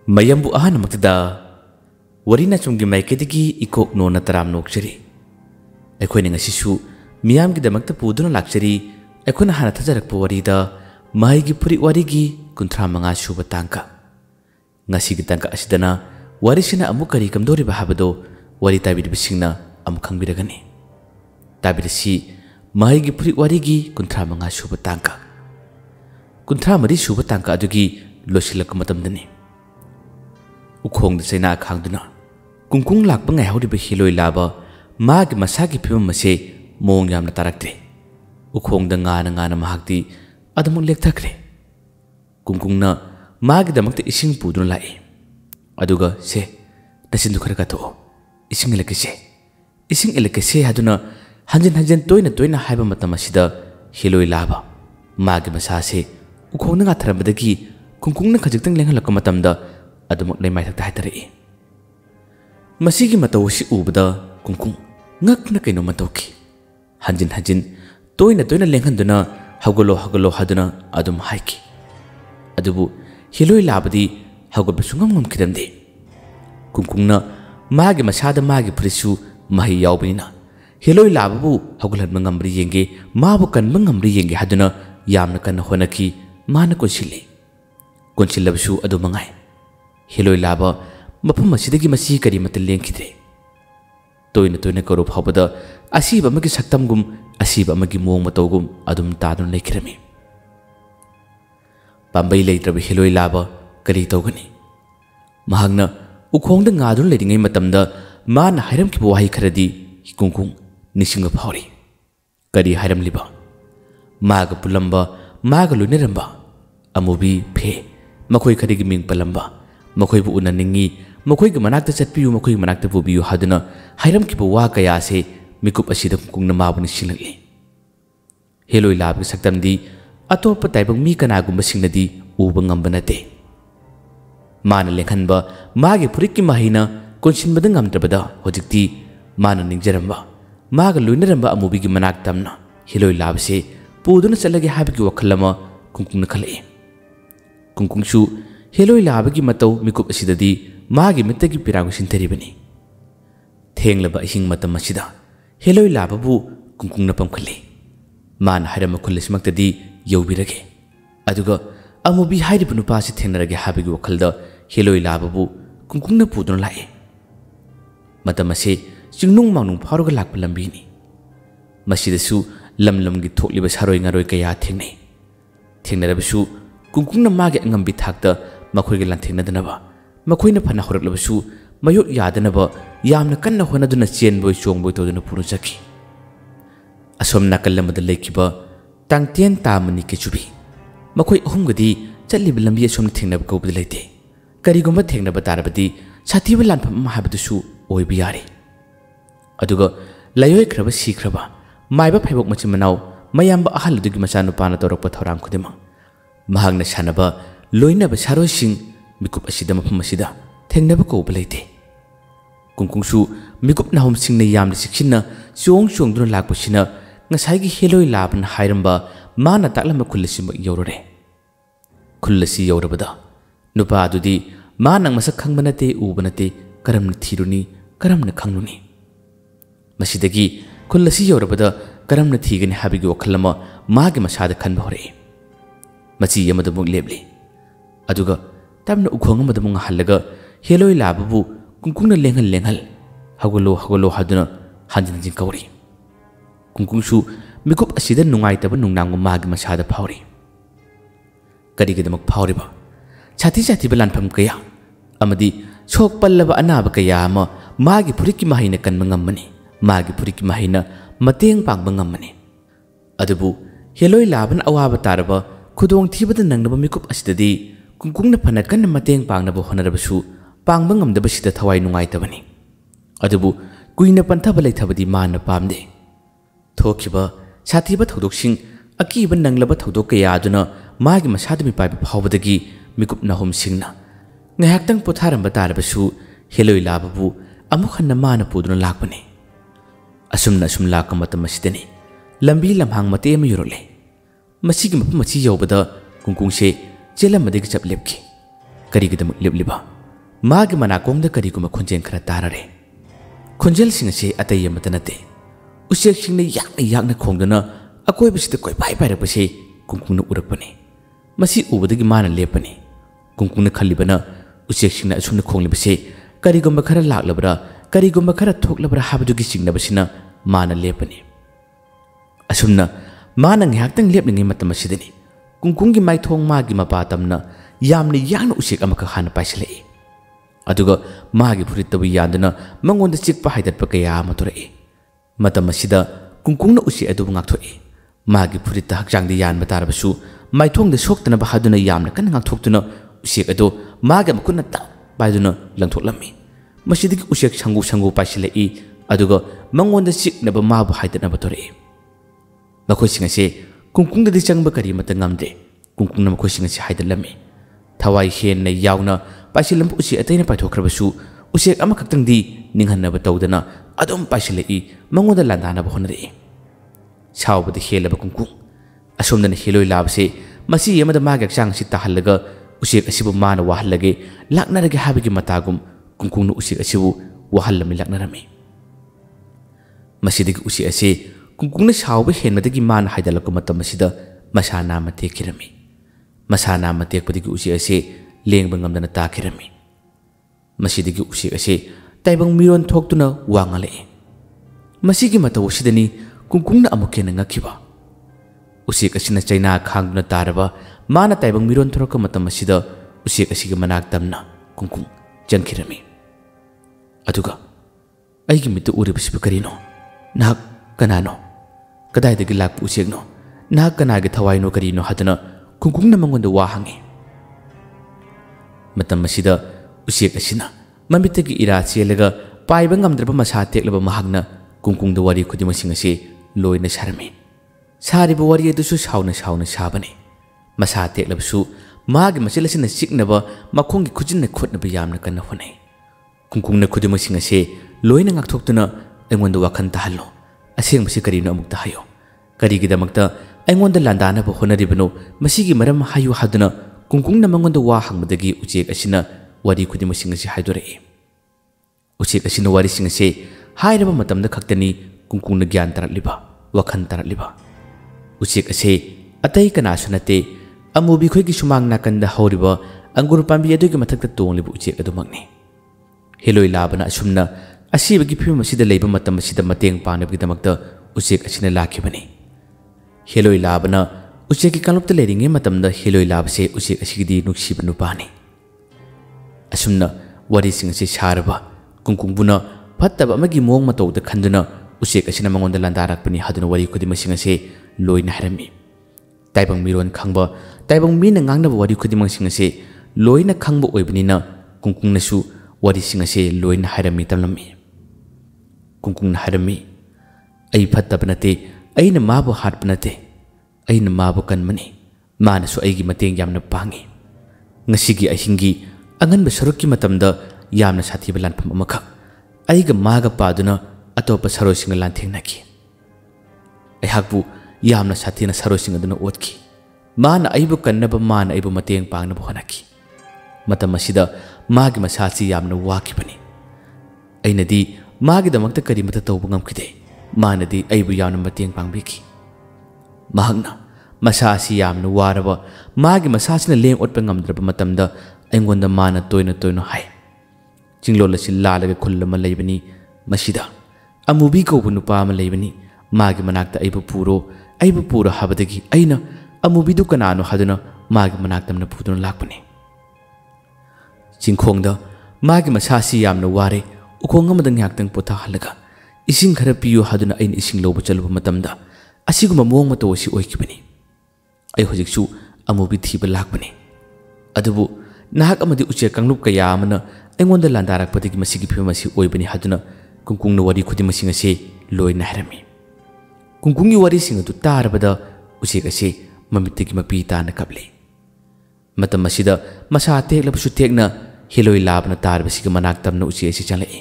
mayambu ahan maktada warina chunggi maiketigi ikok nona taram nokchari akhoi ngasisu miyam gi damakta puduna lakchari akhona hana thajarakpa warida mai gi puri warigi kunthra manga suba tangka ngasi gi tangka asidana warisina amu kari kamdori bahabado wari tabiri bisingna amu khangbiragani tabirisi mai gi puri warigi kunthra manga suba tangka kunthra mari suba tangka adugi losilak matamdani ukhong de saina khangduna kungkung lakpa ngai hawdi ba hiloi laba magi masagi phibam mase mong yamna taraktre ukhong da ngana mahakti adamu lekthakre kungkungna magi damakte ising puduna lai aduga se dasindu khara ka to ising elake se haduna hanjin toina haiba matam asida hiloi laba magi masase ukhong nga tharabadagi kungkungna khajiktang lenghalak matamda adumuk lay mai thakta haitari masigi matawsi ubada kungkung ngakna kaino matawki hanjin toina lenghanduna hagolo haduna adum haiki adubu hiloi labadi hagol sungam ngam kidamde kungkungna magi masada magi prisu mahi yaubina hiloi lababu hagol hadma ngamri yenge mabu kanba ngamri yenge haduna yamna kan honaki mana konsilabsu adu mangai hiloi laba mafum asidagi masi kari matal lengkide toina koro phawbada asiba amagi saktamgum asiba amagi mong matawgum adum tadun lekhirami pambai leitrabi hiloi laba kari tawgani mahagna ukhongda ngadun leidingai matamda mana hairam ki wahi kharadi kungkung nisinga phawri kari hairam liba maga pulamba maga luneramba amubi phe makhoi khadigi ming palamba makhoi bu unaningi makhoi gi manakta chatpiyu makhoi manakta bubiyu haduna hairam ki wa kaya se mikup asida kungna mabuni silali heloi lab saktamdi atop taibang mi kana gumba singnadi uba ngambanate mana lekhanba magi purikki mahina konsinbada ngamtrabada hojikti mana ningjaramba maga luinaramba amubi gi manaktamna heloi lab se puduna chalagi habiki wakhalama kungkungna khalai kungkungsu heloi labagi matau mikup asidadi magi mittagi piragu sintaribani thenglaba ihing matam asida heloi lababu kungkungna pamkhali man harama khullismaktadi yobirage aduga amubi hairibu nupasi thengnarage habigi wakhalda heloi lababu kungkungna puduna lai matam ase jingnung mangnung pharuga lakpa lambini masidasu lamlamgi thokliba saroi ngaroi kaya thengnarabasu kungkungna magi angambi thakta makhoi lan thengnadanaba makhoina phana horaklabasu mayok yadanaba yamna kanna honaduna chenboi chongboi toduna puru chaki asom nakalamada lekiba tangtien tamani kechubi makhoi ahumgadi challiba lambi asom thengnaba kobda leite karigumba thengnaba tarabadi sathiba lanpham mahabadusu oibi yare aduga layoi khraba sikraba maiba phaibok machimanaw mayamba ahaludugi machanu pana torokpa thorang khudima mahagna sanaba loinaba sarosing mikup asida mafam asida thengnaba koba leite kungkungsu mikup nahom singna yamna siksinna chongduna lakpasina ngasai heloi labna hairamba mana taklama khullasiba yorore khullasi yorabada nupa adudi manang masak khangbanate ubanate karamna thiruni karamna khangnuni masidagi khullasi yorabada karamna thigani habigi wakhalama magi masada khanba hore machi yamada muk lebli aduga tamna ukhong amada mung halaga heloi lababu kungkungna lenghal hagolo haduna hanjin kawri kungkungsu mikup asida nungai taba nungnang magi masada phawri kadigidamak phawriba chati balanpham kaya amadi chok pallaba anaba kaya ama magi puriki mahina kanma ngammani magi puriki mahina mateng pangba ngammani adubu heloi laban awaba taraba khudong thibada nangnaba mikup asidadi kungkungna phana kanna mateng pangnaba honarabasu pangba ngamdaba sida thawai nungai tabani adubu kuina panthaba leithabadi mana pamde thokiba sathiba thodoksin akiba nanglaba thodok kaya aduna magi masada mi paiba phawbadagi mikup nahom singna ngayaktang potharamba tarabasu heloi lababu amukhanna mana puduna lakpani asumna lakamatam asidani lambi lamhang mate ma yorole masigi mapam machi yobada kungkungse chelam madigi chap lepki karigidam lebliba मागी मनाकोंग the करीगुम खुंजेल खरा ताररे खुंजेल सिंग से अतई अमत नते उसेक सिंग याकना याकना खोंगदना अकोइबसिद कोइ पाइ पाइरपसे कुंकुंगना उरकपने मसी उबदगी माना लेपने कुंकुंगना खल्लिबना उसेक सिंगना असुमना खोंगलिबसे करीगुम खरा लाक्लबरा करीगुम खरा थोक्लबरा हाबदुगी सिंगनबसिना माना लेपने असुमना माना ngahaktang lepningi matam asidani kungkungi maithong magi mapatamna yamni yang usik amaka hana paislei aduga magi puritabu yandana mangonda chikpa haidatpa kaya amature matam asida kungkungna usi adu ngakthoi magi purita hakjangdi yan matarabasu maithong da soktana bahaduna yamna kan ngakthokuna usik adu magi makunna ta baiduna langthoklammi masidigi usik sangu sangu paislei aduga mangonda chiknaba mabu haidatna batore मखोसिंग से कुंकुंग दि चंग बकरी मत ngamde कुंकुंग न मखोसिंग से हाइदलमी थवाई हेन न यावना पाइसिलम उसी अतैन पाइथोखरबसु उसे अम खक्तंग दि निंगहनब तौदना अदम पाइसिलई मंगोदा लांदाना बहनरे सावबद हेलब कुंकुंग असोमदन हेलोय लाबसे मसी यमद मागे चांग सि ताहलगा उसे असिबु मान वाहलगे लाकनरगे हाबगी मतागुम कुंकुंग न उसे असिबु वाहलमी लाकनरमी मसीदिग उसे असे कुंकुंगना सावबे हेनमदगी मान हाइदलको मतम असिदा मसाना मतेखिरमी मसाना मतेखपदिगी उसी असे लेंग नगमदना ताखिरमी मसीदिगी उसी असे ताइबंग मिरोन थोक्तुना वांगले मसीगी मतौ सिदनी कुंकुंगना अमुकेना ngakhiba उसी असिना चाइना खांगना तारबा माना ताइबंग मिरोन थोरक मतम असिदा उसी असिगी मनाक तमना कुंकुंग जंखिरमी अदुगा अइगी मितु उरिबसिबु करिनो नाक कनानो कदाइदगी लाकपु उसेगनो ना कनागे थवाइनो करिनो हदना कुंकुंगना मंगोंदा वा हंगे मतम असिदा उसेग असिना ममितगी इरा चेलगा पाइबा ngamद्रबा मसा तेक्लबा महागना कुंकुंगदा वारी खुदिमसिंग असे लोइना सारमे सारिबा वारी अदुसु सावना सावना साबने मसा तेक्लबसु मागे मसेलसिना सिकनबा मखोंगी खुजिनना खुदनबा यामना कन्ना होनै कुंकुंगना खुदिमसिंग असे लोइना ngakthoktuna एंगोंदा वाखन ताहलो असेंबसी करीनो अमुक्ता हायो करीगिदमक्ता एंगोंदा लांदानबा होनरिबनो मसीगी मरम हायो हादना कुंकुंगना मंगोंदा वा हंगमदगी उचेक असिना वारी खुदिमसिंग असे हाइदोरे उचेक असिना वारीसिंग असे हाइरबा मतमदा खक्तनी कुंकुंगना ज्ञान तरलिबा वखन तरलिबा उचेक असे अतै कनासु नते अमुबी खोइगी सुमांग नाकंदा हौरिबा अंगुर पांबी अदुगी मथक्ता तोंलिबा उचेक अदुमक्ने हेलोय लाबना असुमना असीबगी फिल्म असिदा लेबा मतम असिदा मतेंग पांगनबगीदमक्ता उचेक असिना लाखिबनी हेलोय लाबना उचेकी कांलुपता लेरिंगे मतमदा हेलोय लाबसे उचेक असिगिदी नुक्सिबा नुपानी असुमना वारीसिंग असे सारबा कुंकुंगबुना फत्तबा अमगी मोंग मतौदा खंदुना उचेक असिना मंगोंदा लांदारकपनी हदुना वारी खुदिमसिंग असे लोइना हारमी ताइबंग मिरोन खंगबा ताइबंग मीना ngangnaba वारी खुदिमसिंग असे लोइना खंगबा ओइबनिना कुंकुंगनासु वारीसिंग असे लोइना हारमी तमलमी कुंकुंगना हारमी अई फत्तब नते अइना माबु हाटप नते अइना माबु कनमनी मानसु अइगी मतेंग यामना पांगी ngasiगी अहिंगी अंगनबा सरुक्की मतमदा यामना साथीबा लानफम अमखा अइगा मागा पादुना अतोपा सरोसिंग लानथेंगनाकी अइहाकबु यामना साथीना सरोसिंग अदुना ओतकी माना अइबु कन्नबा माना अइबु मतेंग पांगनबा होनाकी मतम असिदा मागी मसासी यामना वाखिबनी अइनदी मागिदमक्ता करिमता तौबा ngamkhide मानदी अइबु यामना मतेंग पांगबिकी महंगना मसासी यामना वारबा मागी मसासिना लेंग ओटपा ngamद्रबा मतमदा अइंगोंदा माना तोइना तोइना हाय चिंगलोलसि लालगा खुल्लमा लैबनी मसिदा अमुबी कौबा नुपा अमा लैबनी मागी मनाक्ता अइबु पुरो हाबदगी अइना अमुबीदु कनानो हादुना मागी मनाक्तमना पुदुना लाकपनी चिंखोंगदा मागी मसासी यामना वारे उखोंग अमदा ngakhtang पोथा हलगा इसिंग खरा पियो हादुना अइन इसिंग लोबा चलुबा मतमदा असिगुमा मोंग मतो असि ओइखिबनी अइ होजिकसु अमुबी थीबा लाकपनी अदुबु नाहक अमदी उचे कांगलुप कया अमना एंगोंदा लांदारकपदगी मसिगी फिल्म असि ओइबनी हादुना कुंकुंगना वारी खुदिमसिंग असे लोइना हारमी कुंकुंगी वारीसिंग अदु तारबदा उचेक असे ममितगी मपी ताना कपले मतम असिदा मसा तेक्लबसु तेक्ना हेलोय लाबना तारबसिगा मनाक तमना उचे असे चलए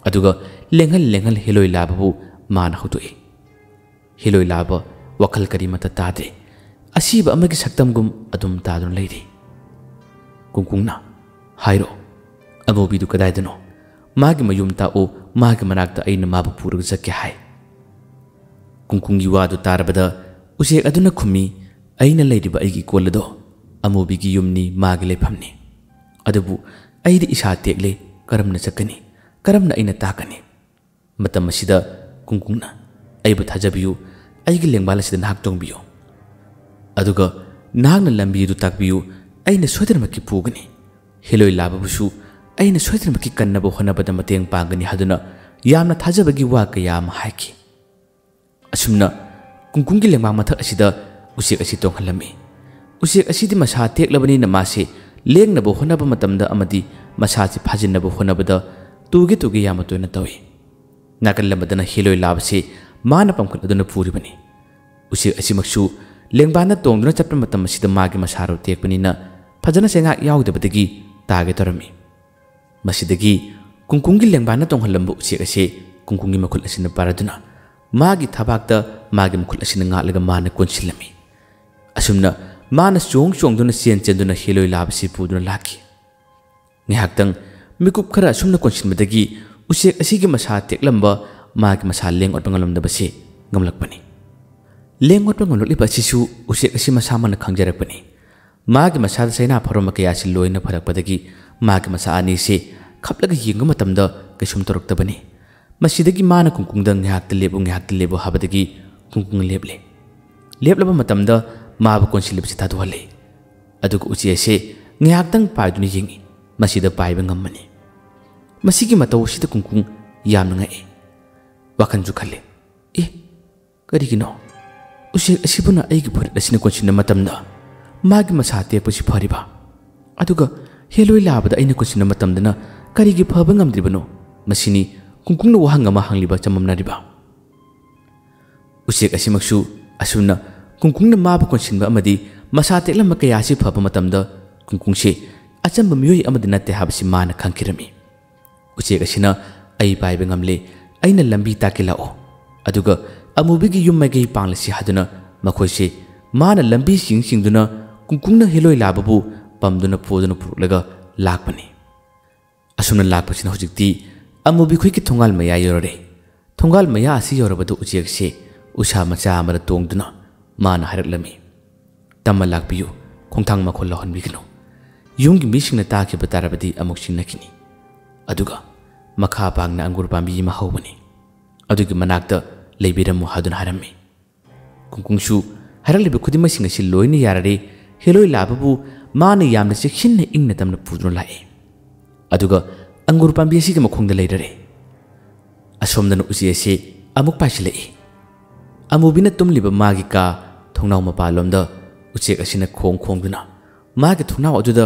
अदुगा लेंगल हेलोय लाबबु मान हौतोए हेलोय लाब वखल करिमता तादे असीबा अमगी सक्तमगुम अदुम तादुन लैरे कुंकुंगना हाइरो अमूबीदु कदाइदनो मागी मयुम ताओ मागी मनाक्ता अइना माबु पुरग चक्के हाय कुंकुंगी वादु तारबदा उसेक अदुना खुमी अइना लैरिबा अइगी कोलदो अमूबीगी युमनी मागी लेफमनी अदुबु अइदि इसा तेगले करमना चक्कनी करमना अइना ताकनी मतम असिदा कुंकुंगना अइबु थाजबियु अइगी लेंबालसिदा नाक तोंबियु अदुगा नागना लंबीदु ताकबियु अइना सोदरमकी पुगनी हेलोय लाबबुसु अइना सोदरमकी कन्नबो होनबदा मतेंग पांगनी हदुना यामना थाजबगी वा कयाम हायकी असुमना कुंकुंगी लेंबा मथक असिदा उसेक असि तोंहलमी उसेक असिदि मसा तेक्लबनीना मासे लेंगनबो होनबा मतमदा अमदि मसासि फाजिनबो होनबदा तुगे याम तोयना तौई नाकल लमदना हेलोय लाबसे माना पंखलदुना पुरिबनी उसेक असिमक्सु लेंबाना तोंदुना चप्पा मतम असिदा मागी मसारो तेकपनीना फजना सेंगा याउदबदगी तागे तरमी मसिदगी कुंकुंगी लेंबाना तोंहलंबो उसेक असे कुंकुंगी मखुल असिना पारदुना मागी थबाकता मागी मखुल असिना ngalaga माना कोनसिलमी असुमना माना चोंगदुना चेंदुना हेलोय लाबसे पुदुना लाकी निहाक्तंग मिकुप खरा असुमना कोनसिलमदगी उसेक असिगी मसा तेक्लंबा मागी मसा लेंग ओटंगलमदबसे ngamlakpani लेंग ओटंगललिबा सिसु उसेक असि मसा मन खंगजरपनी मागी मसा सैना फरोमा कयासि लोइना फरकपदगी मागी मसा अनि से खपलगा यिंग मतमदा कैसुम तोरक्तबनी मसिदगी माना कुंकुंगदा ngahakta lebu habadagi कुंकुंग लेबले लेबलबा मतमदा माबु कोनसिलिबसि थादुहले अदुग उचियसे ngahaktang पाइदुनि यिंगी मसिदा पाइबा ngambani मसिगी मतौसिदा कुंकुंग यामना ngai wakanju khale ए करिगिनो उसे असिबुना आइगी फुरत असिना कोनसिना मतमदा मागी मसा तेपसि फरिबा अदुगा हेलोय लाबदा अइना कोनसिना मतमदना करिगी फबा ngamद्रिबनो मसिनी कुंकुंग वहांग अमा हांगलिबा चममनारिबा उसेक असिमक्सु असुना कुंकुंग माबु कोनसिनबा अमदि मसा तेक्लम कयासि फबा मतमदा कुंकुंगसे अचंबा मियोय अमदि नते हाबसि माना खंखिरमी उसेक असिना अइ पाइबा ngamले अइना लंबी ताकिलाओ अदुगा अमूबीगी युम्मैगै पांगलसि हादुना मखोइसे माना लंबी सिंगदुना कुंकुंगना हेलोय लाबबु पमदुना पोदुना पुरलगा लाकपनी असुना लाकपसिना हुजिक्ति अमूबी खुइकी थोंगाल मया योरे थोंगाल मया असि योरबदु उचेकसे उसा मचा अमर तोंगदुना माना हरलमी तम्मा लाकपियु खोंथांग मखोल लहनबिगनो युंगी मिसिंगना ताखिबा तारबदि अमुक सिंगनकिनी अदुगा मखा पांगना अंगुर पांबी मा हौबनी अदुगी मनाक्ता लेबिरमु हादुना हरमी कुंकुंगसु हरलिबा खुदिमसिंग असि लोइना याररे हेलोय लाबबु माना यामना सेक्सिनना इंगना तमना पुदुना लाए अदुगा अंगुर पांबी असिगी मखोंगदा लेररे असोमदना उचियसे अमुक पाइसिलए अमूबीना तुमलिबा मागी का थोंनाव मपालोमदा उचेक असिना खोंगदुना मागी थोंनाव अदुदा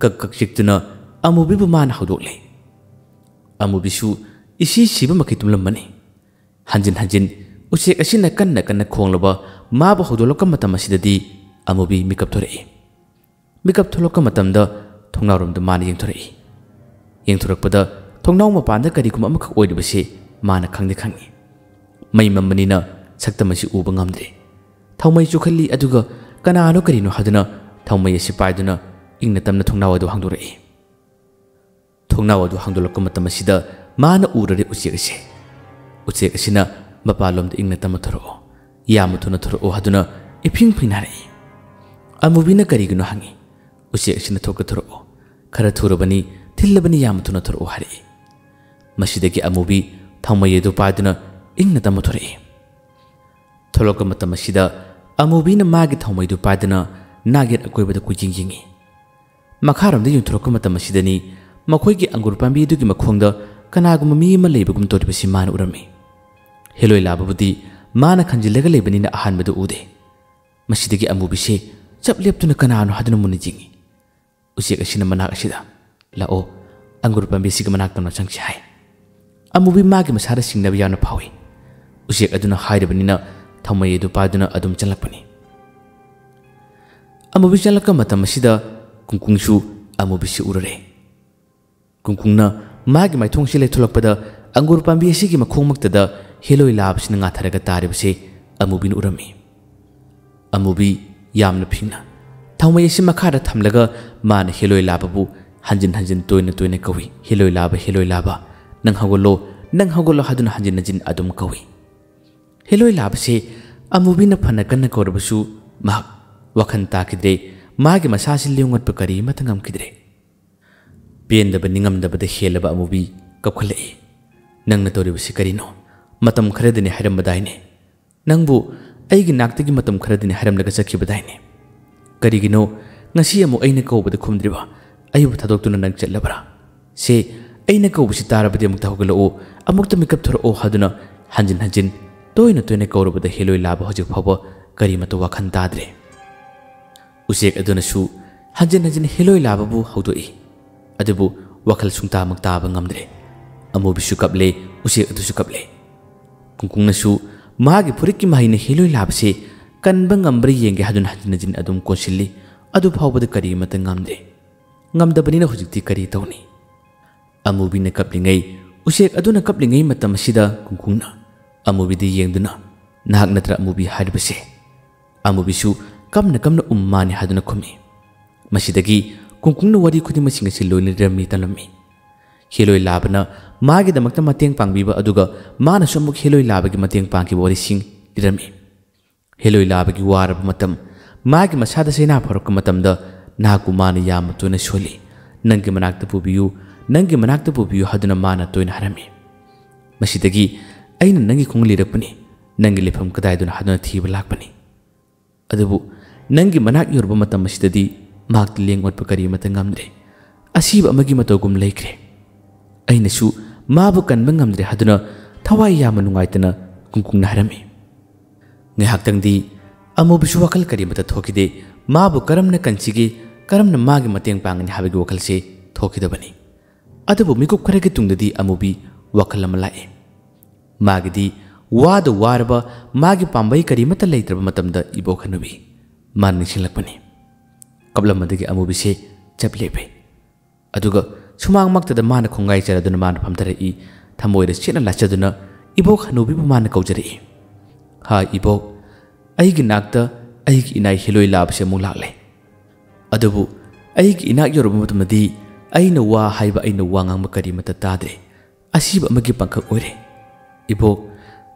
कक चिक्तुना अमूबीबु माना हौदोकले अमूबीसु इसी सिबा मखै तुमलमनी हंजिन उचेक असिना कन्ना खोंगलबा माबु हौदोलका मतम असिददी अमूबी मिकअप थोरए मिकअप थोलका मतमदा थोंनावरोमदा माना येंथोरकपदा थोंनाव मपानदा करिगुम अमखक ओइदबसे माना खंगी मई मम्बनिना सक्तमसि उबा ngamdre थौमै चुखल्ली अदुगा कनानो करिनो हादुना थौमै असि पाइदुना इंगना तमना थोंनाव अदु हांदोरए थोंनाव अदु हांदोलका मतमसिदा माना उररे उचेक असिना मपालोमदा इंगना तमना थोरो यामुथुना थोरो हादुना इफिंग फिनारे अमूबीना करिगुनो हांगी उचेक असिना थोक थोरो खरा थुरबनी थिल्लबनी यामुथुना थोरो हारे मसिदगी अमूबी थौमै अदु पाइदुना इंगना तमना थोरए थोलक मतमसिदा अमूबीना मागी थौमैदु पाइदुना नागेट अकोइबदा कुजिंगिंगी मखारमदा युंथोरक मतमसिदनी मखोइगी अंगुर पांबी दुगी मखोंगदा कनागुम मी अमा लेबगुम तोरिबसि माना उरमी हेलोय लाबबुदी माना खंजिलगा लेबनिना अहानबदु उदे मसिदगी अमूबीसे चप लेप्तुना कनानो हादुना मुनिजिंगी उचेक असिना मनाक असिदा लाओ अंगुर पांबी सिगा मनाक तमना चंगसि हाय अमूबी मागी मसारा सिंगनबा यावना फावे उचेक अदुना हाइरबनिना थौमै अदु पादुना अदुम चलकपनी अमूबी चलका मतमसिदा कुंकुंगसु अमूबीसि उररे कुंकुंगना मागी माइथोंगसि लेथोलकपदा अंगुर पांबी असिगी मखोंगमक्तदा हेलोय लाबसिना ngatharaga तारिबसे अमूबीन उरमी अमूबी यामना फिंगना थौमै असि मखादा थमलगा माना हेलोय लाबबु हंजिन हंजिन तोयने कौई हेलोई लाबा नंग हगोलो हादुना हंजिन हंजिन अदुम कौई हेलोई लाबसे अमुबीना फन कन्न कौरबसु महक वखन ताकिद्रे मागे मसासि लेंगोटप करी मत ngमकिद्रे पेंदब निंगमदबद हेलब अमुबी कपखले नंगना तोरिबसि करिनो मतम खरदने हरमबदाइने नंगबु अइगी नाक्तगी मतम खरदने हरमलगा चखिबदाइने करिगिनो ngasi amu aina kawbada khumdriba ayu thadokuna nang chelabra se aina kawbisi tarabadi amuk thawgalo amukta mikap thoro haduna hanjin toina kawrubada heloi laba hojik phawa kari mato wakhan tadre usek aduna su hanjin heloi laba bu hawdoi adubu wakhal sungta mak taba ngamdre amu bisu kaple usek adu su kaple kungkungna su magi puriki mahine heloi laba se kanba ngambri yenge haduna hanjin adum konsilli अदु फावबद करी मत ngamde ngamdabani na hujikti kari tawni amubi na kaplingai usek aduna kaplingai matam sida kungkungna amubi di yengduna nahak natra amubi hadbase amubi su kamna ummani haduna khumi masidagi kungkungna wari khudi masinga siloni rami tanami heloi labana magi damakta mateng pangbiba aduga mana somuk heloi labagi mateng pangki wari sing dirami heloi labagi warab matam मागी मसादा सेना फरक मतमदा नाकु माना याम तोयना सोली नंगी मनाक्ता पुबियु हदुना माना तोयना हरमी मसिदगी अइना नंगी खुंगलिरपनी नंगी लेफम कदायदुना हदुना थीबा लाकपनी अदुबु नंगी मनाक योरबा मतम मसिददी माक्ति लेंगोटप करी मत ngamdre असीबा अमगी मतोगुम लेख्रे अइनासु माबु कनबा ngamdre हदुना थवाई याम नुंगाइतना कुंकुंगना हरमी ngahaktangi अमुबिसु वखल करी मत थोकिदे माबु करमना कंसिगे करमना मागे मतेंग पांगनि हाबेगे वखल से थोकिदबनी अदबु मिकुप खरेगे तुंगददी अमुबी वखल अमलाए मागेदी वाद वारबा मागे पांबई करी मत लेत्रब मतमदा इबोखनुबी मान निसिलकपनी कबलमदगी अमुबी से चपलेबे अदुगा सुमांग मक्तदा मान खोंगाई चरदुना मान फमतरई थमोइद सेना लाचदुना इबोखनुबी मान कौजरई हा इबोक अइगी नाक्ता अइगी इनाई हेलोई लाबसे मुलाले अदबु अइगी इनाक योरब मतमदी अइना वा हाइबा अइना वा ngamma kari mata tadre asiba amagi pankak oire ibo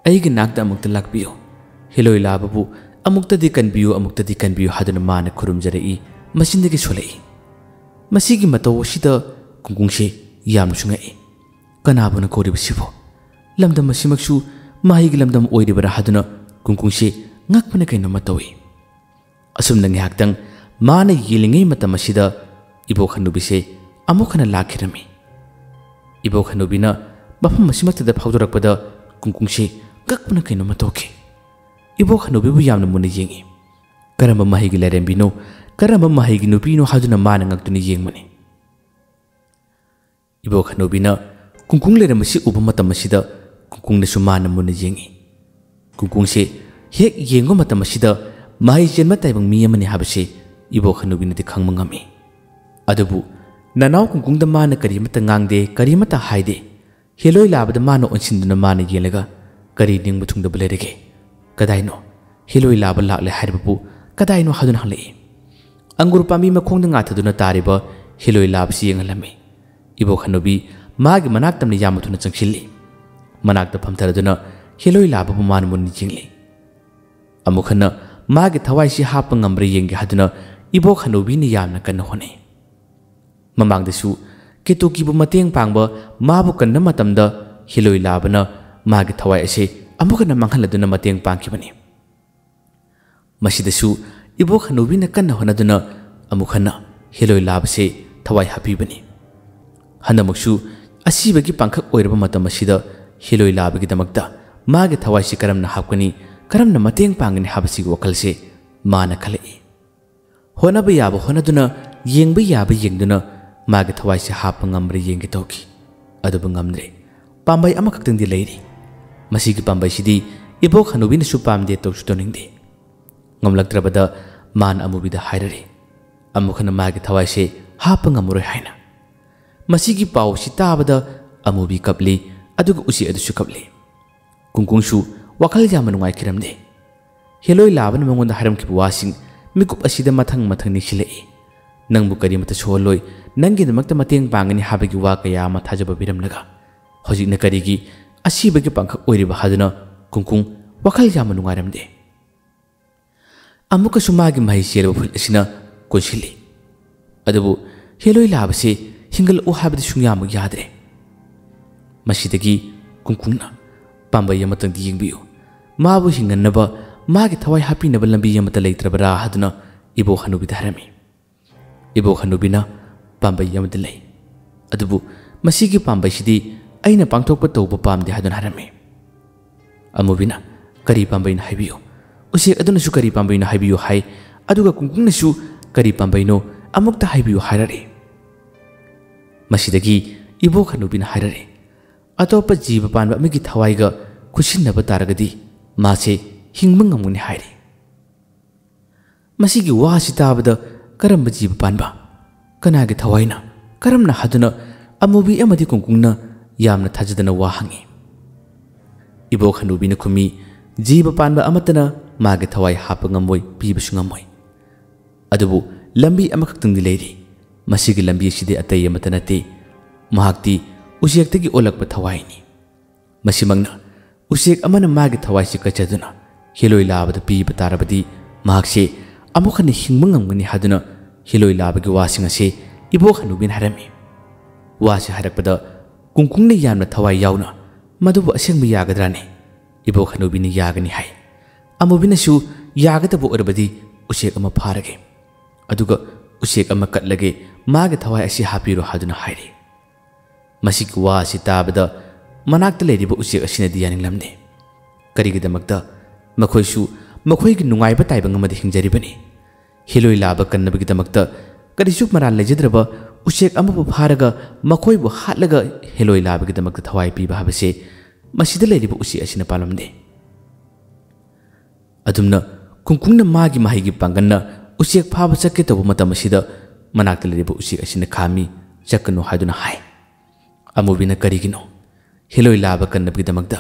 अइगी नाक्ता अमुक्ता lakbiyo हेलोई लाबबु अमुक्ता di kanbiyo haduna mana khurumjarei masindagi solei masigi mataw sida kungkungse yamnu sungai kanabuna koribasibo lamdam masimaksu mahigi lamdam oiribara haduna kungkungse ngakpana kaino matawi asum nang haktang mana yilingai matam asida ibo khanubise amukhana lakhirami ibo khanubina bafam masimakta phawdorakpada kungkungse ngakpana kaino matoke ibo khanubibu yamna muna yengi karamba mahigi lerembino karamba mahigi nupino haduna mana ngaktuni yengmani ibo khanubina kungkung leremasi uba matam asida kungkungna sumana muna yengi kungkungse हेक येंगो मतम असिदा माहि जेन्म ताइबंग मी अमनि हाबसे इबो खनुबिनदि खंगम ngami अदबु ननाव कुंकुंगदा माना करिमता ngang करिमता हाइदे हेलोई लाबदा माना ओनसिन्दुना माना येलगा करि निंगबु थुंगदा बलेरेगे कदाइनो हेलोई लाबा लाकले हाइबबु कदाइनो हदुन हले अंगुर पामी मखोंगदा ngathaduna तारिबा हेलोई लाबसि येंगलमे इबो खनुबि मागी मनाक्तमनि यामथुना चंगसिल्ली मनाक्ता फमथरदुना हेलोई लाबबु माना मुनि जिंगली अमुखना मागे थवाइसी हाप ngambre yenge haduna ibo khanubini yamna kanna hone mamangdasu ketuki bu mateng pangba mabu kanna matamda hiloi labana magi thawai ase amukana manghaladuna mateng pangkibani masidasu ibo khanubina kanna honaduna amukhana hiloi labase thawai hapibani hanamuksu asibagi pangkhak oiraba matam asida hiloi labagi damakta magi thawaisi karamna hapkani करमना मतेंग पांगनि हाबसि वखलसे माना खलई होनबा याबा होनदुना येंगबा याबा येंगदुना मागे थवाइसे हाप ngambre yenge toki adubu ngamdre pambai ama khaktingdi leiri masigi pambai sidi ibo khanubina su pamde toksu toningde ngamlaktrabada man amubida hairare amukhana magi thawaise hap ngamure haina masigi paw sitabada amubi kapli adugu usi adusu kapli kungkungsu wakal yaman ngai kiramde heloi laban mangonda haram ki wasing mikup asida mathang nisilei नंबु करीमत सोलोय नंगीदमक्ता मतेंग पांगनी हाबगी वा कया अमा थाजबा बिरमलगा हजिकना करीगी असीबगी पांखक ओइरिबा हादुना कुंकुंग वखल याम नुंगारमदे अमुकसु मागी मही सेरबा full असिना कोइसिली अदबु हेलोय लाबसे हिंगल ओ हाबदि सुंयाम यादरे मसीदगी कुंकुंगना पांबई अमतंग दियंबियु माबु हिंगन्नबा मागी थवाई हापिनबा लंबी अमता लेत्रबरा हादुना इबो हनुबिदा हरमी इबो हनुबिना पांबई अमदा लई अदुबु मसीगी पांबईसिदी अइना पांथोकपा तौबा पामदे हादुना हरमी अमुबिना करी पांबईना हाइबियो उसेक अदुनसु करी पांबईना हाइबियो हाय अदुगा कुंकुंगनसु करी पांबईनो अमुक्ता हाइबियो हायररे मसीदगी इबो हनुबिना हायररे अतोपा जीव पानबा अमिगी थवाईगा खुसिन्नबा तारगदी मासे हिंगबा ngamgani हायरे मसीगी वासि ताबदा करम जीव पानबा कनागे थवाईना करमना हादुना अमुबी अमदी कुंकुंगना यामना थाजदना वा हंगी इबो हनुबिना खुमी जीव पानबा अमतना मागे थवाई हाप ngamoi पीबसु ngamoi अदुबु लंबी अमखक्तंगदि लेरी मसीगी लंबी सिदे अतै अमता नते महाक्ति उसेक्तगी ओलकपा थवाईनी मसीमंगना उसेक अमना मागे थवाईसि कचदुना हिलोय लाबदा पीबा तारबदी महाक्से अमुखनि हिंगबा ngamgani हादुना हिलोय लाबगी वासिंग असे इबो हनुबिन हरमी वासे हरकपदा कुंकुंगने यामना थवाई यावना मदुबु असेंगबा यागद्राने इबो हनुबिन यागनी हाय अमुबिनसु यागदबु ओरबदी उसेक अमा फारगे अदुगा उसेक अमा कटलगे मागे थवाई असे हापिरो हादुना हायरे मसीगी वासि ताबदा मनाक्ता लेरिबा उसेक असिनदि यानिंगलमने करिगिदमक्ता मखोयसु मखोयगी नुंगाइबा ताइबंग अमदि हिंजरिबनी हिलोय लाबा कन्नबगिदमक्ता करिसु मराल लेजद्रबा उसेक अमबु फारगा मखोयबु हाटलगा हिलोय लाबगिदमक्ता थवाई पीबा हाबसे मसीदा लेरिबा उसे असिना पालमदे अदुमना कुंकुंगना मागी माहिगी पांगन्ना उसेक फाबा चक्के तबु मतम असिदा मनाक्ता लेरिबा उसे असिना खामी चक्कनो हादुना हाय अमुबिना करिगिनो हिलोय लाबा कन्नबगिदमक्ता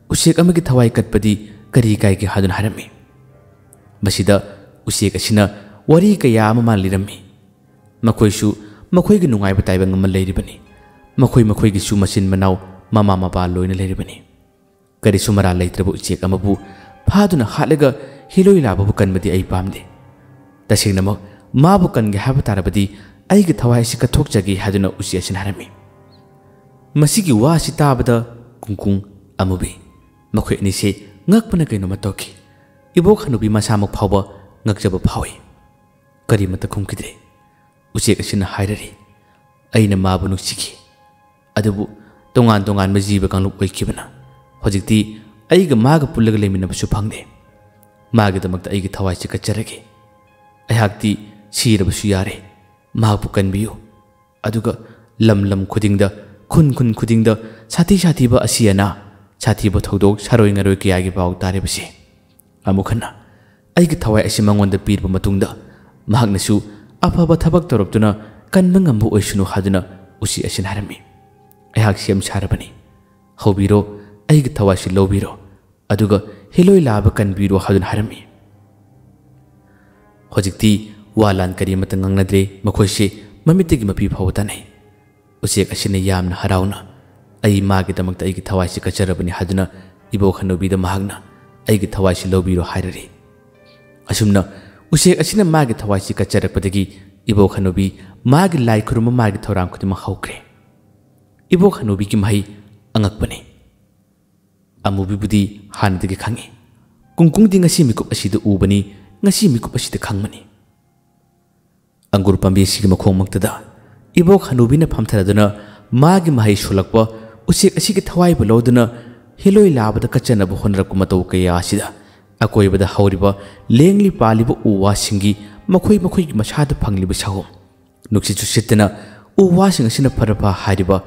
उसेक अमगी थवाई कटपदी करी कायगे हादुना हरमी मसीदा उसेक असिना वरी कया अमा लिरमी मखोयसु मखोयगी नुंगाइबा ताइबंग अमा लेरिबनी मखोय मखोयगिसु मसिन मनाव ममा मपा लोइना लेरिबनी करिसु मरा लेत्रबु उसेक अमबु फादुना हाटलगा हिलोय लाबबु कन्बदी अइ पामदे तसेंगनमक माबु कन्गे हाबा तारबदी अइगे थवाइसि कथोकजगे हादुना उसे असिना हरमी मसीगी वासि ताबदा कुंकुंग Amubi मखोय अनिसे ngakpana kainoma toki ibo khanubi masamuk phawba ngakjaba phawi karimata khumkidre usek asina hairari aina mabu nuksiki adubu tongan tongan majiba kangluk oikibana hojikti aiga maga pullaga leminaba su phangde magi damakta aigi thawai chi kacharage ayakti siraba su yare mabu kanbiyu aduga lam lam khudingda khun khun khudingda sati sati ba asiana छाती बथौदोक सरोय ngaroi kiyagi paw tare base amukhana aigi thawai asi mangonda pirba matungda mahagnasu afaba thabak toroktuna kanba ngambu oisunu haduna usi asin harami ayhak siam sarabani hobiro aigi thawai si lobiro aduga hiloi laba kanbiro hadun harami hojikti walan karimata ngangnadre makhoise mamitigi mapi phawtanai usek asina yamna harauna आई मागे दमक्ता आइगी थवाइसि कचरबनि हादुना इबो खनुबिदा महागना आइगी थवाइसि लौबिरो हायररे असुमना उसेक असिना मागे थवाइसि कचरपदगी इबो खनुबी मागे लाई खुरुम मागे थौराम खुदिमा हौख्रे इबो खनुबी की मही अंगकपने अमुबिबुदी हानदगी खंगे कुंकुंगदी ngasi मिकुप असिदा उबनी ngasi मिकुप असिदा खंगमनी अंगुर पांबी सिगी मखोंग मक्तदा इबो खनुबिना फमथरदुना मागे मही सुलकपा उसेक असिगी थवाई बलोदना हिलोय लाबदा कचनब होनरकु मतौ कया असिदा अकोयबदा हौरिबा लेंगली पालिबा उवासिंगी मखोय मखोय मसादा फंगलिबा साहम नुक्सि चुसितना उवासिंग असिना फरफा हारिबा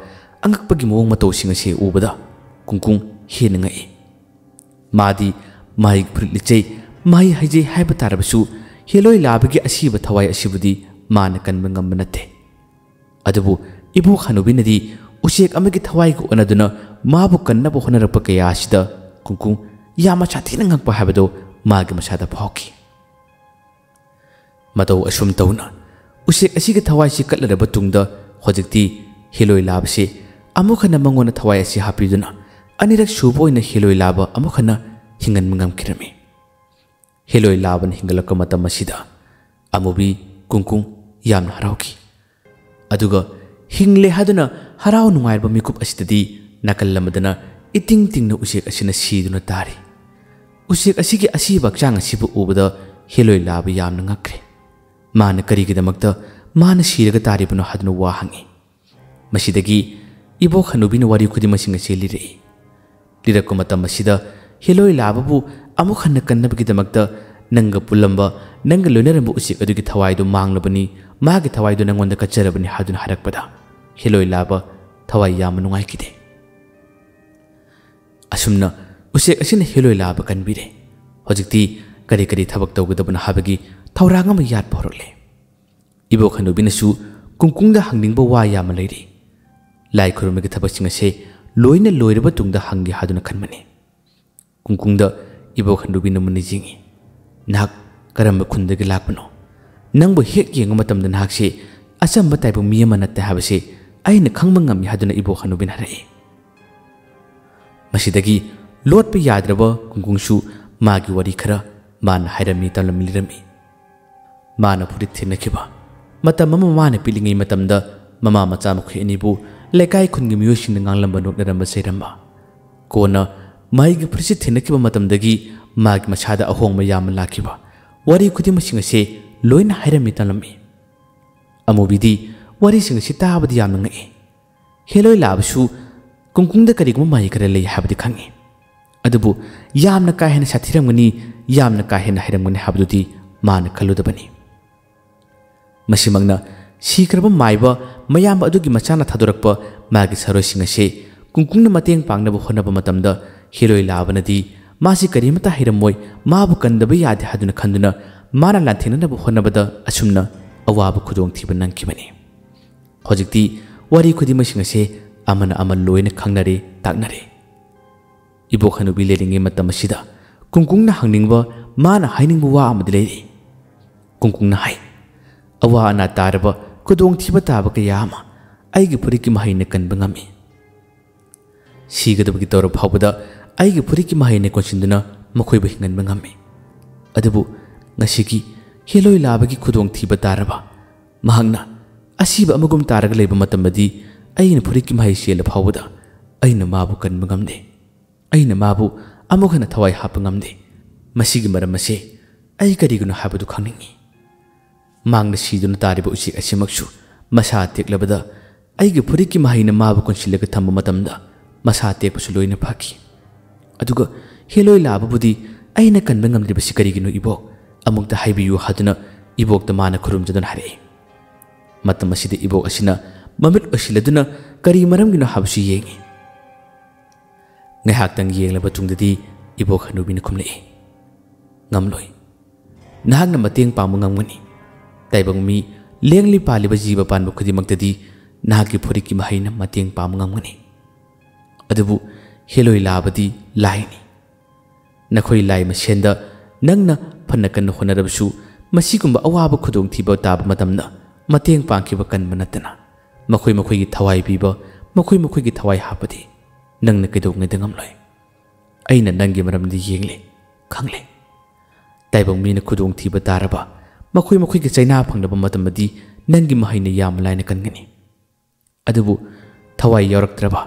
अंगकपगी मोंग मतौ सिंग असे उबदा कुंकुंग हेनंgai मादी माई फुलिचै माई हाइजे हाइबा तारबसु हिलोय लाबगी असिबा थवाई असिबुदी मान कनबा ngamba nate अदबु इबो खनुबिनदी उसेक अमगी थवाई को अनदुना माबु कन्नबो होनरप कया असिदा कुंकुंग यामा छाथिना ngakpa habado मागे मसादा फावकी मतौ असुम तौना उसेक असिगे थवाई से कटलरब तुंगदा होजिकती हेलोई लाब से अमुखना मंगोना थवाई असी हापिदुना अनिरक सुबो ओइना हेलोई लाब अमुखना हिंगन मंगम खिरमी हेलोई लाबन हिंगलक मतम मसिदा अमुबी कुंकुंग यामना हराउकी अदुगा हिंगले हादुना हराउ नुंगाइबा मिकुप असिददी नाकल लमदना इतिंग तिंगना उसेक असिना सीदुना तारी उसेक असिगे असिबा चांग असिबु उबदा हेलोई लाब यामना ngakre मान करिगिदमक्ता मान सीरगा तारिबनो हादुना वा हंगी मसिदगी इबो खनुबिना वारी खुदि मसिंग से लिरे लिरको मतम मसिदा हेलोई लाबबु अमुख हन्न कन्नबगिदमक्ता नंगा पुलंबा नंगा लोइनरंबु उसेक अदुगी थवाइदो मांगलबनी मागे थवाइदो नंगोंदा कच्चरबनी हादुना हरकपदा हेलोई लाब थवाइ याम नुंगाइकिदे असुमना उसेक असिना हेलोई लाब कनबिरे होजिकती करी करी थबक तौगदबना हाबगी थौरांग अमा याद पहरले इबो खनुबिनसु कुंकुंगदा हंगनिंगबा वा याम लैरि लाई खुरुमगे थबकसिंग से लोइना लोइरबा तुंगदा हंगी हादुना खनमने कुंकुंगदा इबो खनुबिना मुनिजिंगी नाक करम खुंदगे लाकपनो नंगबो हेक Young मतमदा नाकसे असंबा ताइबो मियमा नत्ते हाबसे अइना खंगबा ngami haduna ibo khanubin harai masidagi lot pe yadraba kungkungsu magi wari khara man hairami talamilirami mana puri thinakiba matam mama mana pilingi matamda mama macha mukhi anibu lekai khungi miyosing nganglamba noknaramba seiramba kona maigi puri thinakiba matamdagi magi machada ahongma yam lakiba wari khudima singase loina hairami talami amobidi wari singase tabadi yam ngai हेलोई लाबसु कुंकुंगदा करिगुम माइ करे ले हाबदि खंगी अदुबु यामना का हेन साथिरंगनी यामना का हेन हाइरंगनी हाबदुदि मान खलुदबनी मसिमंगना सीक्रब माइबा मयाम अदुगी मचाना थादोरकप मागी सरोसिंग से कुंकुंगना मतेंग पांगनब होनब मतमदा हेलोई लाबनदी मासी करिमता हिरमोय माबु कंदब यादे हादुना खंदुना माना लाथेननब होनबदा असुमना अवाब खुदोंग थिब नंकिबनी होजिकती वारी खुदिमसिंग से अमन अमन लोइना खंगनरे ताकनरे इबो खनुबि लेरिंगे मतमसिदा कुंकुंगना हंगनिंगबा माना हाइनिंगबा वा अमदि लेरि कुंकुंगना हाइ अवा अना तारबा खुदोंग थिबा ताबा कयामा आइगे फुरिकि महिने कनबा ngami सिगदबगि तौर फावबदा आइगे फुरिकि महिने कोसिंदुना मखोइबा हिंगनबा ngami अदुबु ngasiगी हेलोई लाबगी खुदोंग थिबा तारबा महंगना असीब अमगुम तारग लेब मतमदी अइन फुरिकि माइ सेल फावदा अइन माबु कनब ngамदे अइन माबु अमुखना थवाइ हाप ngамदे मसिगी मरमसे अइ करिगुनो हाबदु खंनिंगी मांगना सीदुना तारिबा उसी असिमक्सु मसा तेक्लबदा अइगे फुरिकि माइना माबु कोनसिलग थम मतमदा मसा तेकपसु लोइना फाकी अदुगा हेलोइ लाबबुदी अइन कनब ngамद्रिबसि करिगिनो इबो अमुक्ता हाइबियु हादुना इबोक्ता माना खुरुमजदन हारे मतम असिदे इबो असिना ममित असिलदुना करी मरमगिनो हाबसु येंगी ngaihaktang yenglaba tungdadi ibo khanubina khumle ngamloi nahakna mateng pamu ngamgani taibang mi lengli paliba jiba panbu khudimaktadi nahaki phuriki mahaina mateng pamu ngamgani adubu heloi labadi laini nakhoi lai masenda nangna phannakan honarabsu masigumba awaba khudong thiba tab matamna mateng pangkiba kan manatana makhoi makhoi gi thawai biba makhoi makhoi gi thawai hapadi nangna kedong ngedangam loi aina nangi maramdi yengle khangle taibang mina khudong thiba taraba makhoi makhoi gi chaina phangnaba matamadi nangi mahaina yam laina kangani adubu thawai yoraktraba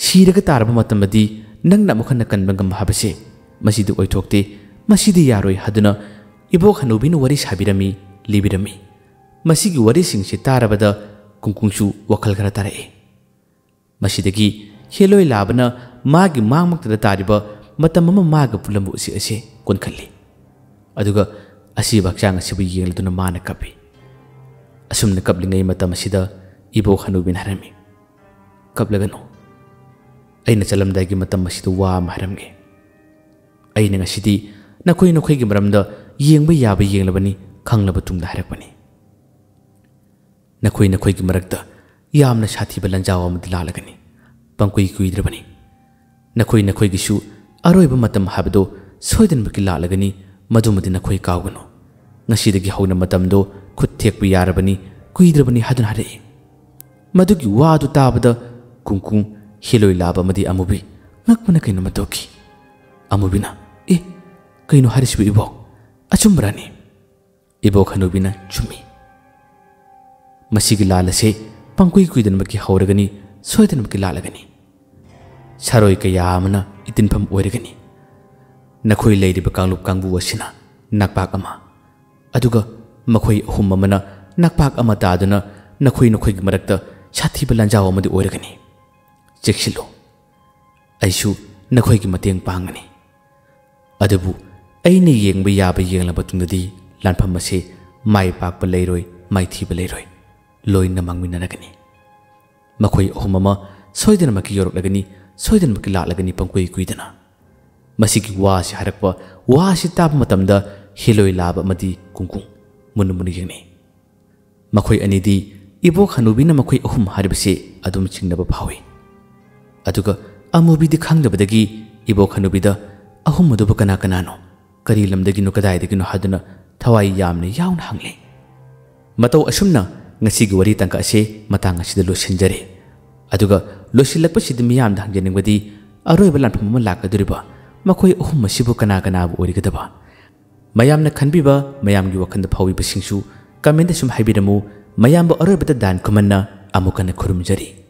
siraga taraba matamadi nangna mukhana kanbangam habase masidu oithokte masidi yaroi haduna ibo khanubin wari sabirami libirami masigi wari singse tarabada kungkungsu wakal khara tarae masidagi heloi labana magi mangmakta tariba matamama maga pulambu si ase konkhalli aduga asi bakchang asibu yengladuna mana kapi asumna kaplingai matam asida ibo khanubin harami kaplagano aina chalamdagi matam asidu wa maharamge aina ngasidi nakoi nakoi gi maramda yengba yaba yenglabani khanglaba tungda harakpani nakoi nakoi gi marakta yamna sathi balanjaw amdi lalagani pangkoi kuidrabani nakoi nakoi gi su aroiba matam habdo soidan baki lalagani madumadi nakoi kawgano ngasidagi hawna matamdo khut thekpu yarabani कुइद्रबनी हादुन हारे मदुगी वादु ताबदा कुंकुं हिलोई लाब मदी Amubi ngakmana kaino matoki amubina e kaino harisbu ibo achumbrani ibo khanubina chumi masigi lalase pangkui kuidan maki hauragani soidan maki lalagani saroi kaya amana itinpham oiragani nakhoi leiriba kanglup kangbu wasina nakpak ama aduga makhoi ahum amana nakpak ama taduna nakhoi nokhoi gi marakta sathi balanjaw amadi oiragani cheksilo aishu nakhoi gi mateng pangani adabu aine yengba yaba yengla batungdi lanpham ase mai pak pa leiroi mai thi ba leiroi loina mangmina ragani makhoi ahumama soidan maki yorok lagani soidan maki la lagani pangkoi kuidana masigi wa si harakpa wa si tab matamda hiloi laba madi kungkung munumuni yengni makhoi anidi ibo khanubina makhoi ahum haribase adum chingnaba phawi aduga amubi di khangdabadagi ibo khanubida ahum mudu kana kanano kari lamdagi no kadai dagi no haduna thawai yamne yaun hangle matau asumna ngasi gi wari tangka ase matang asida losinjare aduga losilakpa sidmi yam dang jeningwadi aroi balan phum lakaduriba makhoi ahum masibu kana kana bu origadaba mayamna khanbiba mayamgi wakhanda phawi basingsu comment sum haibiramu mayamba aroi bata dan kumanna amukana khurumjari